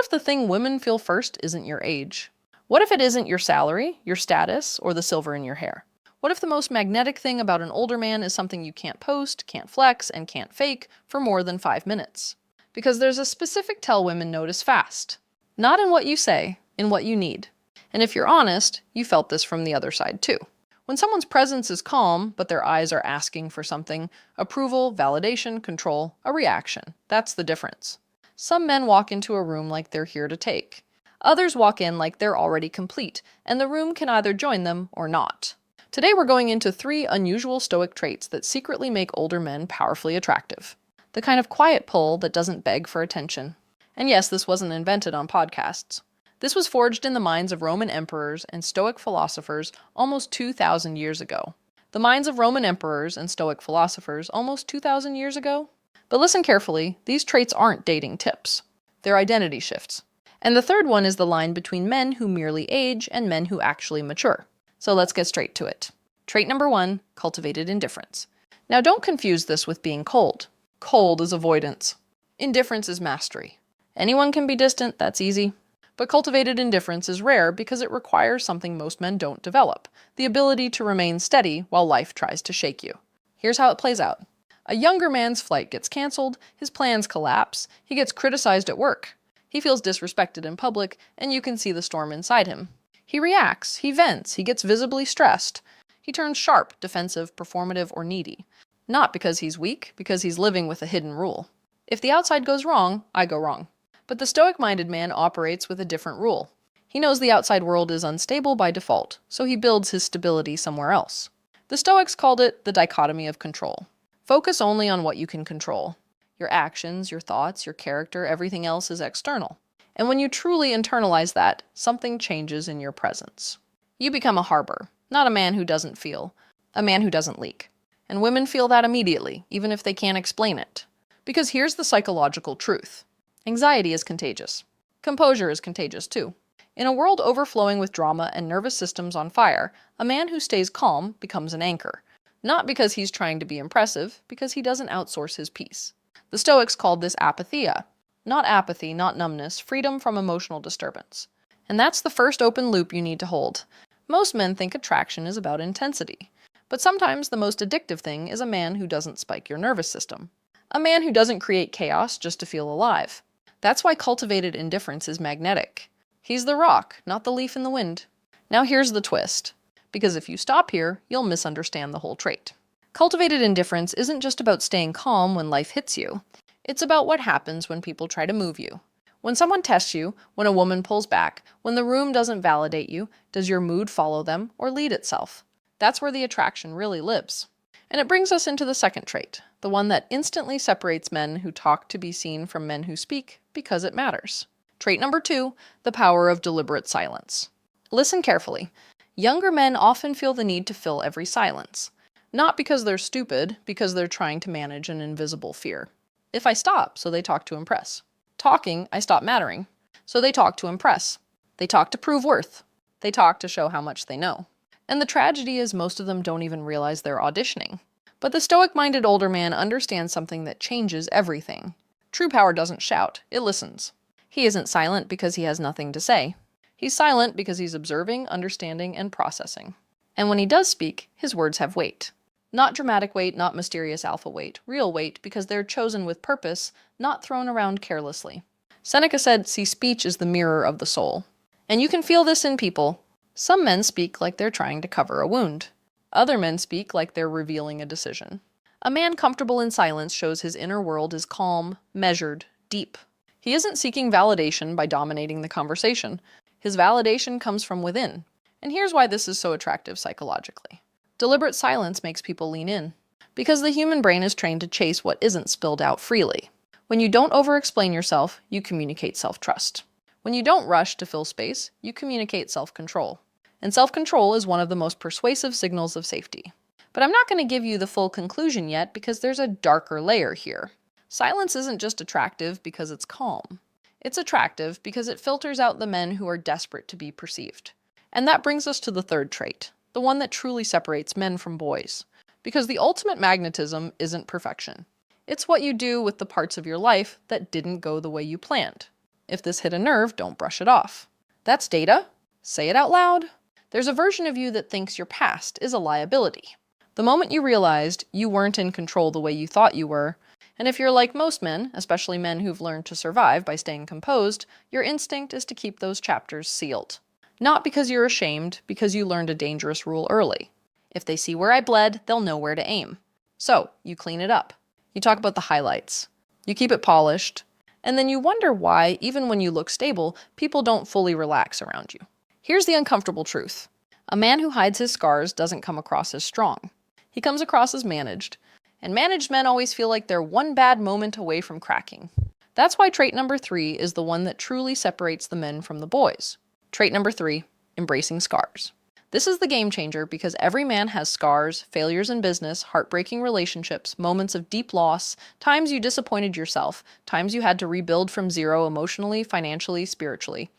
if the thing women feel first isn't your age? What if it isn't your salary, your status, or the silver in your hair? What if the most magnetic thing about an older man is something you can't post, can't flex, and can't fake for more than 5 minutes? Because there's a specific tell women notice fast. Not in what you say, in what you need. And if you're honest, you felt this from the other side too. When someone's presence is calm, but their eyes are asking for something, approval, validation, control, a reaction, that's the difference. Some men walk into a room like they're here to take. Others walk in like they're already complete, and the room can either join them or not. Today we're going into 3 unusual Stoic traits that secretly make older men powerfully attractive. The kind of quiet pull that doesn't beg for attention. And yes, this wasn't invented on podcasts. This was forged in the minds of Roman emperors and Stoic philosophers almost 2,000 years ago. The minds of Roman emperors and Stoic philosophers almost 2,000 years ago? But listen carefully, these traits aren't dating tips. They're identity shifts. And the third one is the line between men who merely age and men who actually mature. So let's get straight to it. Trait number 1, cultivated indifference. Now don't confuse this with being cold. Cold is avoidance. Indifference is mastery. Anyone can be distant, that's easy. But cultivated indifference is rare because it requires something most men don't develop, the ability to remain steady while life tries to shake you. Here's how it plays out. A younger man's flight gets canceled, his plans collapse, he gets criticized at work. He feels disrespected in public, and you can see the storm inside him. He reacts, he vents, he gets visibly stressed. He turns sharp, defensive, performative, or needy. Not because he's weak, because he's living with a hidden rule. If the outside goes wrong, I go wrong. But the Stoic-minded man operates with a different rule. He knows the outside world is unstable by default, so he builds his stability somewhere else. The Stoics called it the dichotomy of control. Focus only on what you can control. Your actions, your thoughts, your character, everything else is external. And when you truly internalize that, something changes in your presence. You become a harbor, not a man who doesn't feel, a man who doesn't leak. And women feel that immediately, even if they can't explain it. Because here's the psychological truth. Anxiety is contagious. Composure is contagious too. In a world overflowing with drama and nervous systems on fire, a man who stays calm becomes an anchor. Not because he's trying to be impressive, because he doesn't outsource his peace. The Stoics called this apatheia. Not apathy, not numbness, freedom from emotional disturbance. And that's the first open loop you need to hold. Most men think attraction is about intensity. But sometimes the most addictive thing is a man who doesn't spike your nervous system. A man who doesn't create chaos just to feel alive. That's why cultivated indifference is magnetic. He's the rock, not the leaf in the wind. Now here's the twist. Because if you stop here, you'll misunderstand the whole trait. Cultivated indifference isn't just about staying calm when life hits you. It's about what happens when people try to move you. When someone tests you, when a woman pulls back, when the room doesn't validate you, does your mood follow them or lead itself? That's where the attraction really lives. And it brings us into the second trait, the one that instantly separates men who talk to be seen from men who speak because it matters. Trait number 2, the power of deliberate silence. Listen carefully. Younger men often feel the need to fill every silence. Not because they're stupid, because they're trying to manage an invisible fear. If I stop, so they talk to impress. Talking, I stop mattering. So they talk to impress. They talk to prove worth. They talk to show how much they know. And the tragedy is most of them don't even realize they're auditioning. But the Stoic-minded older man understands something that changes everything. True power doesn't shout, it listens. He isn't silent because he has nothing to say. He's silent because he's observing, understanding, and processing. And when he does speak, his words have weight. Not dramatic weight, not mysterious alpha weight, real weight because they're chosen with purpose, not thrown around carelessly. Seneca said, "See, speech is the mirror of the soul." And you can feel this in people. Some men speak like they're trying to cover a wound. Other men speak like they're revealing a decision. A man comfortable in silence shows his inner world is calm, measured, deep. He isn't seeking validation by dominating the conversation. His validation comes from within. And here's why this is so attractive psychologically. Deliberate silence makes people lean in. Because the human brain is trained to chase what isn't spilled out freely. When you don't over-explain yourself, you communicate self-trust. When you don't rush to fill space, you communicate self-control. And self-control is one of the most persuasive signals of safety. But I'm not going to give you the full conclusion yet because there's a darker layer here. Silence isn't just attractive because it's calm. It's attractive because it filters out the men who are desperate to be perceived. And that brings us to the third trait, the one that truly separates men from boys. Because the ultimate magnetism isn't perfection. It's what you do with the parts of your life that didn't go the way you planned. If this hit a nerve, don't brush it off. That's data. Say it out loud. There's a version of you that thinks your past is a liability. The moment you realized you weren't in control the way you thought you were, and if you're like most men, especially men who've learned to survive by staying composed, your instinct is to keep those chapters sealed. Not because you're ashamed, because you learned a dangerous rule early. If they see where I bled, they'll know where to aim. So, you clean it up. You talk about the highlights. You keep it polished. And then you wonder why, even when you look stable, people don't fully relax around you. Here's the uncomfortable truth. A man who hides his scars doesn't come across as strong. He comes across as managed. And managed men always feel like they're one bad moment away from cracking. That's why trait number 3 is the one that truly separates the men from the boys. Trait number 3, embracing scars. This is the game changer because every man has scars, failures in business, heartbreaking relationships, moments of deep loss, times you disappointed yourself, times you had to rebuild from zero emotionally, financially, spiritually.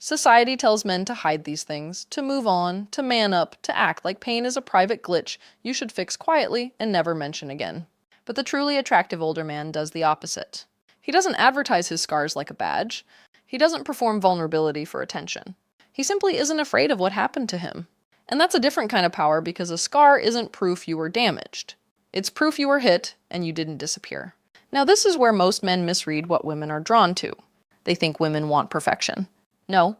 Society tells men to hide these things, to move on, to man up, to act like pain is a private glitch you should fix quietly and never mention again. But the truly attractive older man does the opposite. He doesn't advertise his scars like a badge. He doesn't perform vulnerability for attention. He simply isn't afraid of what happened to him. And that's a different kind of power because a scar isn't proof you were damaged. It's proof you were hit and you didn't disappear. Now this is where most men misread what women are drawn to. They think women want perfection. No,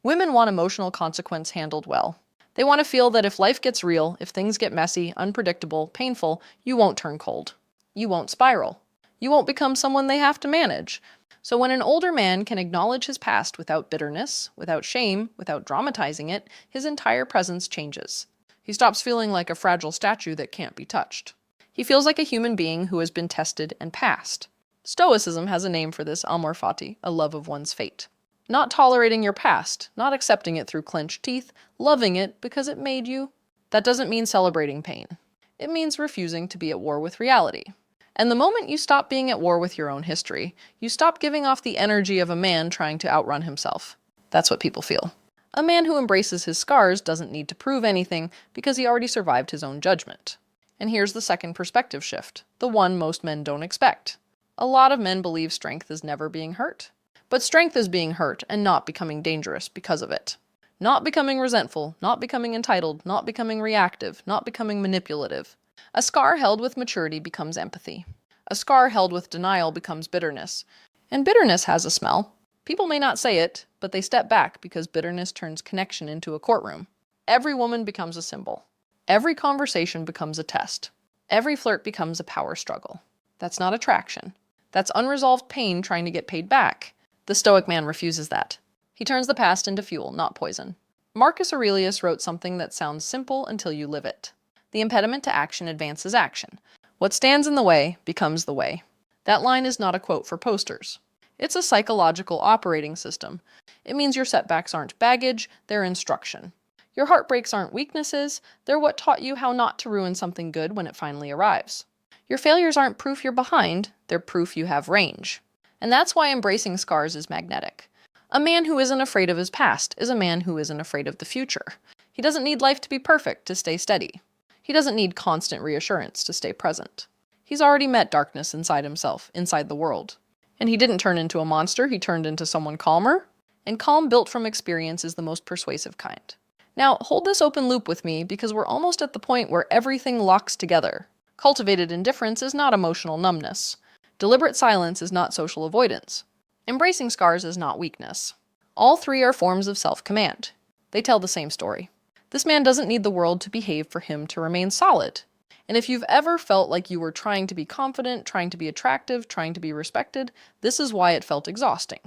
women want emotional consequence handled well. They want to feel that if life gets real, if things get messy, unpredictable, painful, you won't turn cold. You won't spiral. You won't become someone they have to manage. So when an older man can acknowledge his past without bitterness, without shame, without dramatizing it, his entire presence changes. He stops feeling like a fragile statue that can't be touched. He feels like a human being who has been tested and passed. Stoicism has a name for this, amor fati, a love of one's fate. Not tolerating your past, not accepting it through clenched teeth, loving it because it made you. That doesn't mean celebrating pain. It means refusing to be at war with reality. And the moment you stop being at war with your own history, you stop giving off the energy of a man trying to outrun himself. That's what people feel. A man who embraces his scars doesn't need to prove anything because he already survived his own judgment. And here's the second perspective shift, the one most men don't expect. A lot of men believe strength is never being hurt. But strength is being hurt and not becoming dangerous because of it. Not becoming resentful, not becoming entitled, not becoming reactive, not becoming manipulative. A scar held with maturity becomes empathy. A scar held with denial becomes bitterness. And bitterness has a smell. People may not say it, but they step back because bitterness turns connection into a courtroom. Every woman becomes a symbol. Every conversation becomes a test. Every flirt becomes a power struggle. That's not attraction. That's unresolved pain trying to get paid back. The Stoic man refuses that. He turns the past into fuel, not poison. Marcus Aurelius wrote something that sounds simple until you live it. The impediment to action advances action. What stands in the way becomes the way. That line is not a quote for posters. It's a psychological operating system. It means your setbacks aren't baggage, they're instruction. Your heartbreaks aren't weaknesses, they're what taught you how not to ruin something good when it finally arrives. Your failures aren't proof you're behind, they're proof you have range. And that's why embracing scars is magnetic. A man who isn't afraid of his past is a man who isn't afraid of the future. He doesn't need life to be perfect to stay steady. He doesn't need constant reassurance to stay present. He's already met darkness inside himself, inside the world. And he didn't turn into a monster, he turned into someone calmer. And calm built from experience is the most persuasive kind. Now, hold this open loop with me because we're almost at the point where everything locks together. Cultivated indifference is not emotional numbness. Deliberate silence is not social avoidance. Embracing scars is not weakness. All three are forms of self-command. They tell the same story. This man doesn't need the world to behave for him to remain solid. And if you've ever felt like you were trying to be confident, trying to be attractive, trying to be respected, this is why it felt exhausting.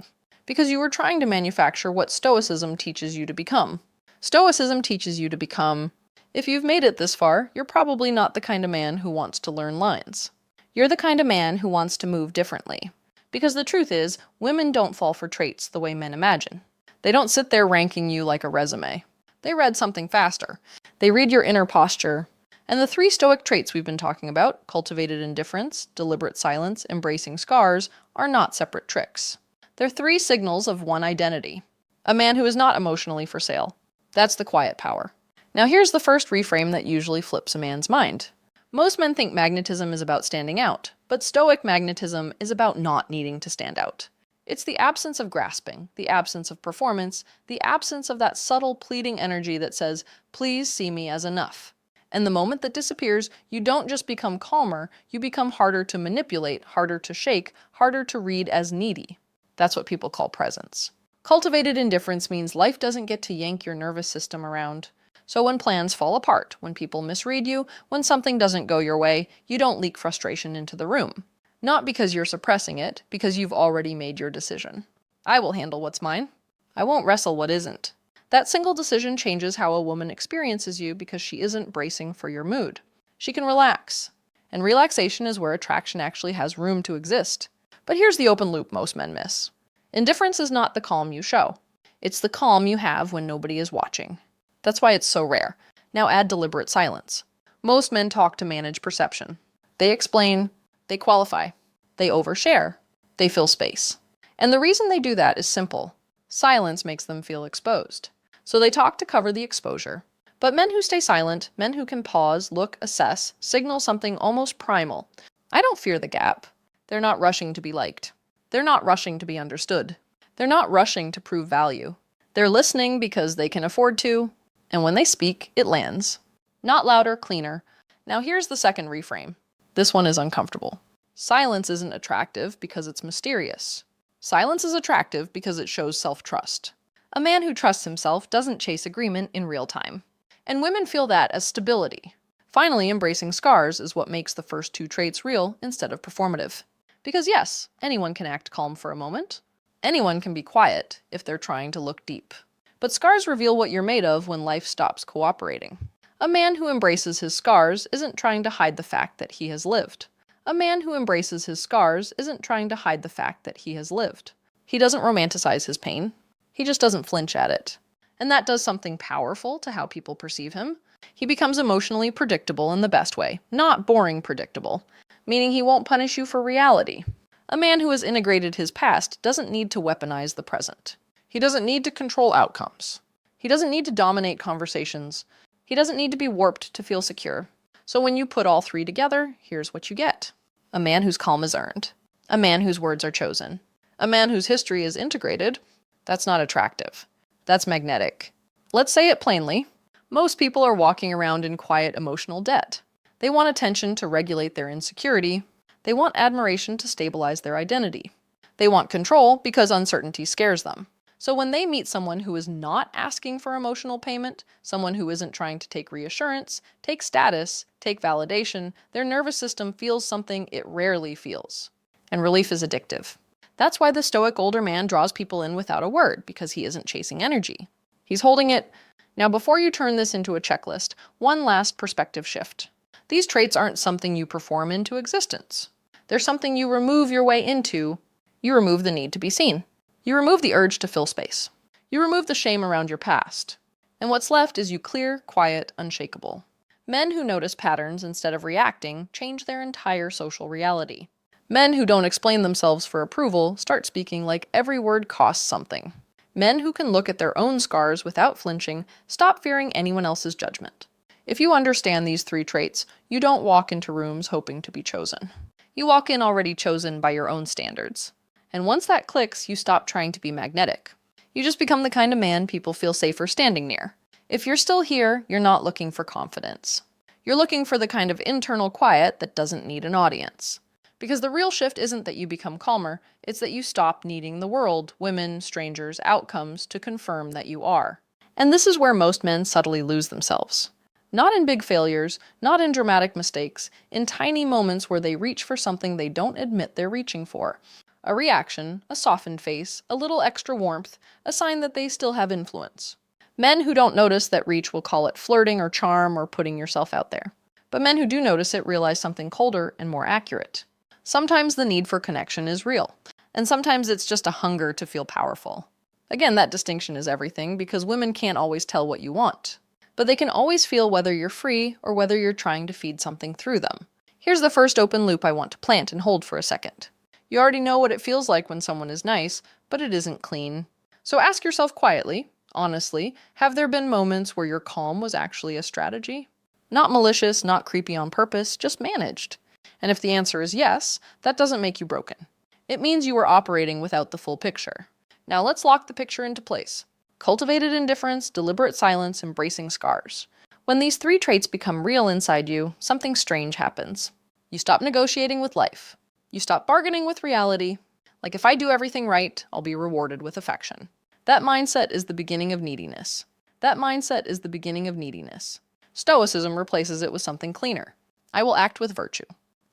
Because you were trying to manufacture what Stoicism teaches you to become. Stoicism teaches you to become, if you've made it this far, you're probably not the kind of man who wants to learn lines. You're the kind of man who wants to move differently. Because the truth is, women don't fall for traits the way men imagine. They don't sit there ranking you like a resume. They read something faster. They read your inner posture. And the three Stoic traits we've been talking about, cultivated indifference, deliberate silence, embracing scars, are not separate tricks. They're three signals of one identity. A man who is not emotionally for sale. That's the quiet power. Now here's the first reframe that usually flips a man's mind. Most men think magnetism is about standing out, but Stoic magnetism is about not needing to stand out. It's the absence of grasping, the absence of performance, the absence of that subtle pleading energy that says, please see me as enough. And the moment that disappears, you don't just become calmer, you become harder to manipulate, harder to shake, harder to read as needy. That's what people call presence. Cultivated indifference means life doesn't get to yank your nervous system around. So when plans fall apart, when people misread you, when something doesn't go your way, you don't leak frustration into the room. Not because you're suppressing it, because you've already made your decision. I will handle what's mine. I won't wrestle what isn't. That single decision changes how a woman experiences you because she isn't bracing for your mood. She can relax. And relaxation is where attraction actually has room to exist. But here's the open loop most men miss. Indifference is not the calm you show. It's the calm you have when nobody is watching. That's why it's so rare. Now add deliberate silence. Most men talk to manage perception. They explain, they qualify, they overshare, they fill space. And the reason they do that is simple. Silence makes them feel exposed. So they talk to cover the exposure. But men who stay silent, men who can pause, look, assess, signal something almost primal. I don't fear the gap. They're not rushing to be liked. They're not rushing to be understood. They're not rushing to prove value. They're listening because they can afford to, and when they speak, it lands. Not louder, cleaner. Now here's the second reframe. This one is uncomfortable. Silence isn't attractive because it's mysterious. Silence is attractive because it shows self-trust. A man who trusts himself doesn't chase agreement in real time. And women feel that as stability. Finally, embracing scars is what makes the first two traits real instead of performative. Because yes, anyone can act calm for a moment. Anyone can be quiet if they're trying to look deep. But scars reveal what you're made of when life stops cooperating. A man who embraces his scars isn't trying to hide the fact that he has lived. A man who embraces his scars isn't trying to hide the fact that he has lived. He doesn't romanticize his pain. He just doesn't flinch at it. And that does something powerful to how people perceive him. He becomes emotionally predictable in the best way, not boring predictable, meaning he won't punish you for reality. A man who has integrated his past doesn't need to weaponize the present. He doesn't need to control outcomes. He doesn't need to dominate conversations. He doesn't need to be warped to feel secure. So when you put all three together, here's what you get. A man whose calm is earned. A man whose words are chosen. A man whose history is integrated. That's not attractive. That's magnetic. Let's say it plainly. Most people are walking around in quiet emotional debt. They want attention to regulate their insecurity. They want admiration to stabilize their identity. They want control because uncertainty scares them. So when they meet someone who is not asking for emotional payment, someone who isn't trying to take reassurance, take status, take validation, their nervous system feels something it rarely feels. And relief is addictive. That's why the stoic older man draws people in without a word, because he isn't chasing energy. He's holding it. Now before you turn this into a checklist, one last perspective shift. These traits aren't something you perform into existence. They're something you remove your way into. You remove the need to be seen. You remove the urge to fill space. You remove the shame around your past. And what's left is you clear, quiet, unshakable. Men who notice patterns instead of reacting change their entire social reality. Men who don't explain themselves for approval start speaking like every word costs something. Men who can look at their own scars without flinching stop fearing anyone else's judgment. If you understand these three traits, you don't walk into rooms hoping to be chosen. You walk in already chosen by your own standards. And once that clicks, you stop trying to be magnetic. You just become the kind of man people feel safer standing near. If you're still here, you're not looking for confidence. You're looking for the kind of internal quiet that doesn't need an audience. Because the real shift isn't that you become calmer, it's that you stop needing the world, women, strangers, outcomes to confirm that you are. And this is where most men subtly lose themselves. Not in big failures, not in dramatic mistakes, in tiny moments where they reach for something they don't admit they're reaching for. A reaction, a softened face, a little extra warmth, a sign that they still have influence. Men who don't notice that reach will call it flirting or charm or putting yourself out there. But men who do notice it realize something colder and more accurate. Sometimes the need for connection is real, and sometimes it's just a hunger to feel powerful. Again, that distinction is everything because women can't always tell what you want. But they can always feel whether you're free or whether you're trying to feed something through them. Here's the first open loop I want to plant and hold for a second. You already know what it feels like when someone is nice, but it isn't clean. So ask yourself quietly, honestly, have there been moments where your calm was actually a strategy? Not malicious, not creepy on purpose, just managed. And if the answer is yes, that doesn't make you broken. It means you are operating without the full picture. Now let's lock the picture into place. Cultivated indifference, deliberate silence, embracing scars. When these three traits become real inside you, something strange happens. You stop negotiating with life. You stop bargaining with reality. Like, if I do everything right, I'll be rewarded with affection. That mindset is the beginning of neediness. That mindset is the beginning of neediness. Stoicism replaces it with something cleaner. I will act with virtue.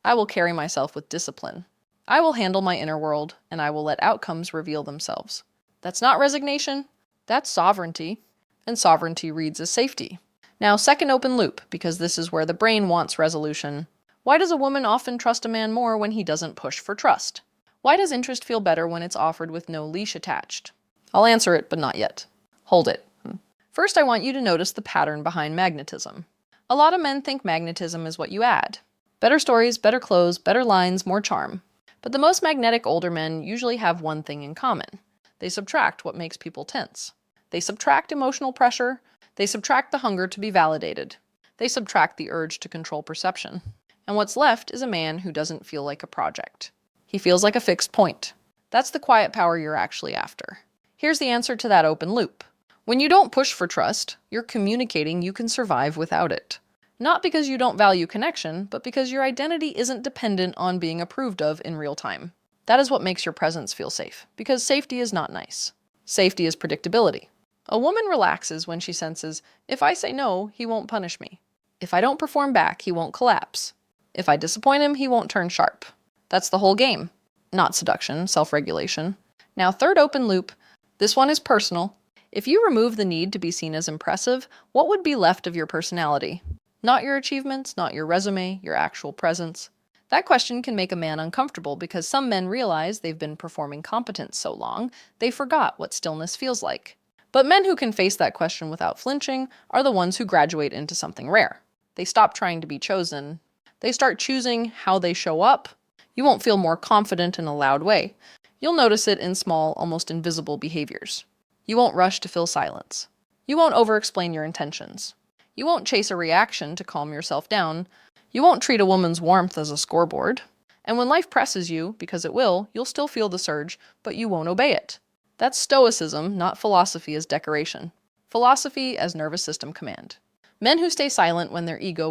I will carry myself with discipline. I will handle my inner world, and I will let outcomes reveal themselves. That's not resignation. That's sovereignty. And sovereignty reads as safety. Now, second open loop, because this is where the brain wants resolution. Why does a woman often trust a man more when he doesn't push for trust? Why does interest feel better when it's offered with no leash attached? I'll answer it, but not yet. Hold it. First, I want you to notice the pattern behind magnetism. A lot of men think magnetism is what you add. Better stories, better clothes, better lines, more charm. But the most magnetic older men usually have one thing in common. They subtract what makes people tense. They subtract emotional pressure. They subtract the hunger to be validated. They subtract the urge to control perception. And what's left is a man who doesn't feel like a project. He feels like a fixed point. That's the quiet power you're actually after. Here's the answer to that open loop. When you don't push for trust, you're communicating you can survive without it. Not because you don't value connection, but because your identity isn't dependent on being approved of in real time. That is what makes your presence feel safe, because safety is not nice. Safety is predictability. A woman relaxes when she senses, if I say no, he won't punish me. If I don't perform back, he won't collapse. If I disappoint him, he won't turn sharp. That's the whole game. Not seduction, self-regulation. Now, third open loop. This one is personal. If you remove the need to be seen as impressive, what would be left of your personality? Not your achievements, not your resume, your actual presence. That question can make a man uncomfortable because some men realize they've been performing competence so long, they forgot what stillness feels like. But men who can face that question without flinching are the ones who graduate into something rare. They stop trying to be chosen. They start choosing how they show up. You won't feel more confident in a loud way. You'll notice it in small, almost invisible behaviors. You won't rush to fill silence. You won't over-explain your intentions. You won't chase a reaction to calm yourself down. You won't treat a woman's warmth as a scoreboard. And when life presses you, because it will, you'll still feel the surge, but you won't obey it. That's stoicism, not philosophy as decoration. Philosophy as nervous system command. Men who stay silent when their ego